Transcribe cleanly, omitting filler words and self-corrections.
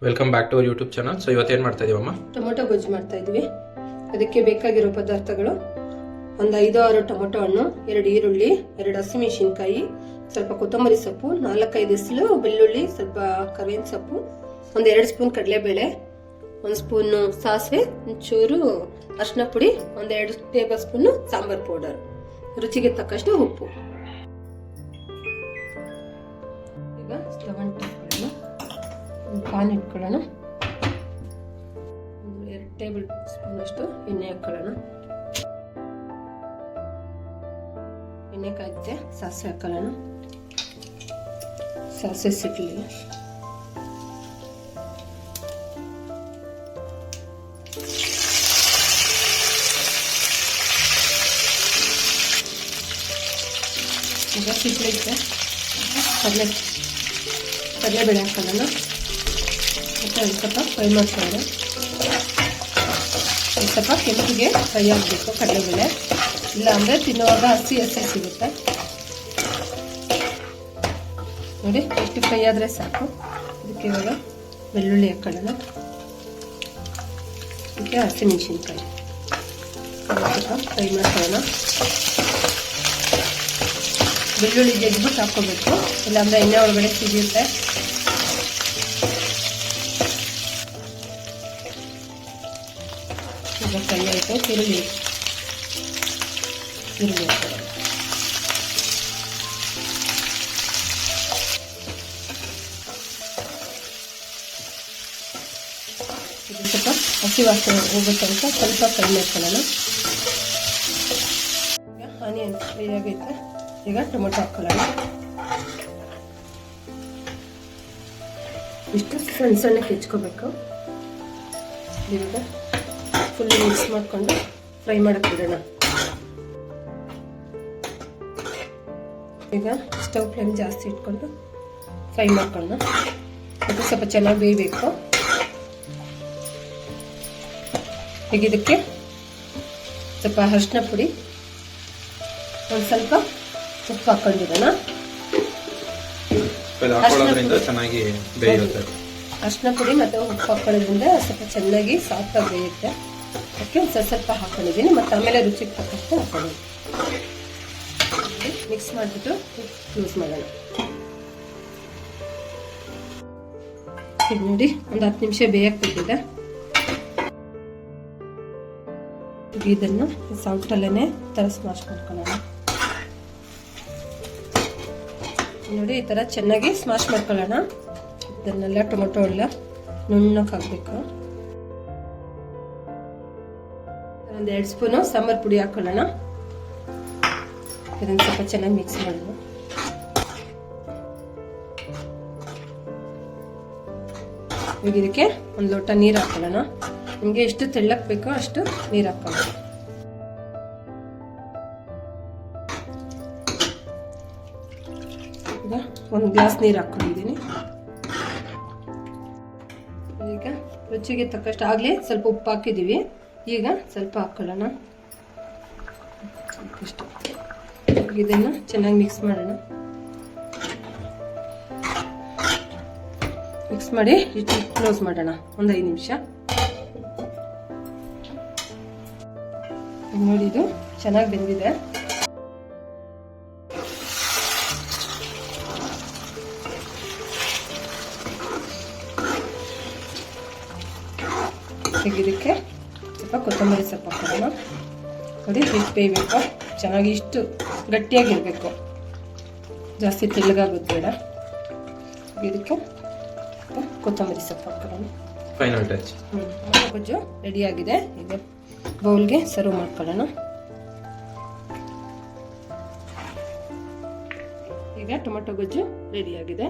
Welcome back to our YouTube channel. So ಇವತ್ತೇನು ಮಾಡ್ತಾ ಇದೀವಮ್ಮ? Tomato ಗೊಜ್ಜು ಮಾಡ್ತಾ ಇದೀವಿ. ಅದಕ್ಕೆ ಬೇಕಾಗಿರೋ ಪದಾರ್ಥಗಳು: ಒಂದು 5-6 ಟೊಮೊಟೊ ಹಣ್ಣು, 2 ಈರುಳ್ಳಿ, 2 ಹಸಿಮೆಣಸಿನಕಾಯಿ, ಸ್ವಲ್ಪ ಕೊತ್ತಂಬರಿ ಸೊಪ್ಪು, 4-5 ಎಸಳು ಬೆಳ್ಳುಳ್ಳಿ, ಸ್ವಲ್ಪ ಕರಿಬೇವಿನ ಸೊಪ್ಪು, ಒಂದು 2 ಸ್ಪೂನ್ ಕಡಲೆಬೇಳೆ, 1 ಸ್ಪೂನ್ ಸಾಸಿವೆ, ಒಂಚೂರು ಅರಿಶಿನ ಪುಡಿ, ಒಂದು 2 ಟೇಬಲ್ ಸ್ಪೂನ್ ಸಾಂಬಾರ್ ಪೌಡರ್, ರುಚಿಗೆ ತಕ್ಕಷ್ಟು ಉಪ್ಪು. ಈಗ ಸ್ಟವ್ ಆನ್ ಇಟ್ಕೊಳ್ಳೋಣ. ಪಾನ್ ಇಟ್ಕೊಳ್ಳೋಣ. 2 ಟೇಬಲ್ ಸ್ಪೂನ್ ಅಷ್ಟು ಎಣ್ಣೆ ಹಾಕೊಳ್ಳೋಣ. ಎಣ್ಣೆ ಕಾಯುತ್ತೆ, ಸಾಸಿವೆ ಹಾಕೊಳ್ಳೋಣ. ಸಾಸಿವೆ ಸಿಡ್ಲಿ. ಈಗ ಸಿಡ್ಲಿಕ್ಕೆ ಕಡಲೆಬೇಳೆ ಹಾಕೊಳ್ಳೋಣ. ಮತ್ತು ಒಂದು ಸ್ವಲ್ಪ ಫ್ರೈ ಮಾಡ್ಕೊಳ್ಳೋಣ. ಒಂದು ಸ್ವಲ್ಪ ಕೆಂಪಿಗೆ ಫ್ರೈ ಆಗಬೇಕು ಕಡಲೆಬೇಳೆ, ಇಲ್ಲ ಅಂದರೆ ತಿನ್ನುವಾಗ ಹಸಿ ಸಿಗುತ್ತೆ. ನೋಡಿ ಎಷ್ಟು ಫ್ರೈ ಆದರೆ ಸಾಕು. ಇದಕ್ಕೆ ಇವಾಗ ಬೆಳ್ಳುಳ್ಳಿ ಹಾಕೊಳ್ಳೋಣ. ಇದಕ್ಕೆ ಹಸಿಮೆಣಸಿನ್ಕಾಯಿ ಸ್ವಲ್ಪ ಫ್ರೈ ಮಾಡ್ಕೊಳ್ಳೋಣ. ಬೆಳ್ಳುಳ್ಳಿ ಜಜ್ಜಿಬಿಟ್ಟು ಹಾಕ್ಕೋಬೇಕು, ಇಲ್ಲಾಂದರೆ ಎಣ್ಣೆ ಒಳಗಡೆ ಸಿಗುತ್ತೆ. ಈಗ ಫ್ರೈ ಆಯಿತು. ಈರುಳ್ಳಿ ಹಾಕೋಣ. ಇದು ಸ್ವಲ್ಪ ಹಸಿ ವಾಸನೆ ಹೋಗ್ಬೇಕಂತ ಸ್ವಲ್ಪ ಫ್ರೈ ಮಾಡ್ಕೊಳ್ಳೋಣ. ಈಗ ಆನಿಯನ್ ಫ್ರೈ ಆಗೈತೆ. ಈಗ ಟೊಮೊಟೊ ಹಾಕೊಳ್ಳೋಣ. ಇಷ್ಟು ಸಣ್ಣ ಸಣ್ಣಕ್ಕೆ ಹೆಚ್ಕೋಬೇಕು. ಇವಾಗ ಫುಲ್ ಮಿಕ್ಸ್ ಮಾಡಿಕೊಂಡು ಫ್ರೈ ಮಾಡಕ್ಕೆ ಬಿಡೋಣ. ಈಗ ಸ್ಟವ್ ಫ್ಲೇಮ್ ಜಾಸ್ತಿ ಇಟ್ಕೊಂಡು ಫ್ರೈ ಮಾಡ್ಕೊಳ್ಳೋಣ. ಅದು ಸ್ವಲ್ಪ ಚೆನ್ನಾಗಿ ಬೇಯಬೇಕು. ಈಗ ಇದಕ್ಕೆ ಸ್ವಲ್ಪ ಅರಿಶಿನ ಪುಡಿ, ಒಂದು ಸ್ವಲ್ಪ ಉಪ್ಪು ಹಾಕೊಂಡಿರೋಣ. ಅರಿಶಿನ ಪುಡಿ ಮತ್ತು ಉಪ್ಪು ಹಾಕೊಳ್ಳೋದ್ರಿಂದ ಸ್ವಲ್ಪ ಚೆನ್ನಾಗಿ ಸಾಫ್ಟಾಗಿ ಬೇಯುತ್ತೆ. ಅದಕ್ಕೆ ಸ್ವಲ್ಪ ಹಾಕೊಂಡಿದ್ದೀನಿ. ಮತ್ತು ಆಮೇಲೆ ರುಚಿಗೆ ತಕ್ಕಷ್ಟು ಹಾಕೊಳ್ಳಿ. ಮಿಕ್ಸ್ ಮಾಡಿಬಿಟ್ಟು ಯೂಸ್ ಮಾಡೋಣ. ಈಗ ನೋಡಿ ಒಂದು 10 ನಿಮಿಷ ಬೇಯಕ್ಕೆ ಬಿಟ್ಟಿದೆ. ಇದನ್ನು ಸಾಲ್ಟಲ್ಲೇ ಥರ ಸ್ಮಾಶ್ ಮಾಡ್ಕೊಳ್ಳೋಣ. ನೋಡಿ ಈ ಥರ ಚೆನ್ನಾಗಿ ಸ್ಮಾಶ್ ಮಾಡ್ಕೊಳ್ಳೋಣ. ಇದನ್ನೆಲ್ಲ ಟೊಮೊಟೊ ಎಲ್ಲ ನುಣ್ಣಕ್ಕೆ ಹಾಕಬೇಕು. ಒಂದು 2 ಸ್ಪೂನು ಸಾಂಬಾರ್ ಪುಡಿ ಹಾಕೊಳ್ಳೋಣ. ಇದನ್ನು ಸ್ವಲ್ಪ ಚೆನ್ನಾಗಿ ಮಿಕ್ಸ್ ಮಾಡೋಣ. ಈಗ ಇದಕ್ಕೆ 1 ಲೋಟ ನೀರು ಹಾಕೊಳ್ಳೋಣ. ನಿಮಗೆ ಎಷ್ಟು ತೆಳ್ಳಕ್ಕೆ ಬೇಕೋ ಅಷ್ಟು ನೀರು ಹಾಕೊಳ್ಳೋಣ. ಈಗ 1 ಗ್ಲಾಸ್ ನೀರು ಹಾಕೊಂಡಿದ್ದೀನಿ. ಈಗ ರುಚಿಗೆ ತಕ್ಕಷ್ಟು ಆಗಲಿ ಸ್ವಲ್ಪ ಉಪ್ಪು ಹಾಕಿದ್ದೀವಿ. ಈಗ ಸ್ವಲ್ಪ ಹಾಕೊಳ್ಳೋಣ. ಇಷ್ಟು ಇದನ್ನು ಚೆನ್ನಾಗಿ ಮಿಕ್ಸ್ ಮಾಡೋಣ. ಮಿಕ್ಸ್ ಮಾಡಿ ಇಷ್ಟು ಕ್ಲೋಸ್ ಮಾಡೋಣ ಒಂದು 5 ನಿಮಿಷ. ನೋಡಿ ಇದು ಚೆನ್ನಾಗಿ ಬೆಂದಿದೆ. ಈಗ ಇದಕ್ಕೆ ಸ್ವಲ್ಪ ಕೊತ್ತಂಬರಿ ಸೊಪ್ಪು ಹಾಕೋಣ. ನೋಡಿ ಎಷ್ಟು ಬೇಯಬೇಕು, ಚೆನ್ನಾಗಿ ಇಷ್ಟು ಗಟ್ಟಿಯಾಗಿರಬೇಕು, ಜಾಸ್ತಿ ತೆಳ್ಳಗಾಗೋದು ಬೇಡ. ಇದಕ್ಕೆ ಕೊತ್ತಂಬರಿ ಸೊಪ್ಪು ಹಾಕೋಣ. Final touch. ಗೊಜ್ಜು ರೆಡಿಯಾಗಿದೆ. ಈಗ ಬೌಲ್ಗೆ ಸರ್ವ್ ಮಾಡ್ಕೊಳ್ಳೋಣ. ಈಗ ಟೊಮೊಟೊ ಗೊಜ್ಜು ರೆಡಿಯಾಗಿದೆ.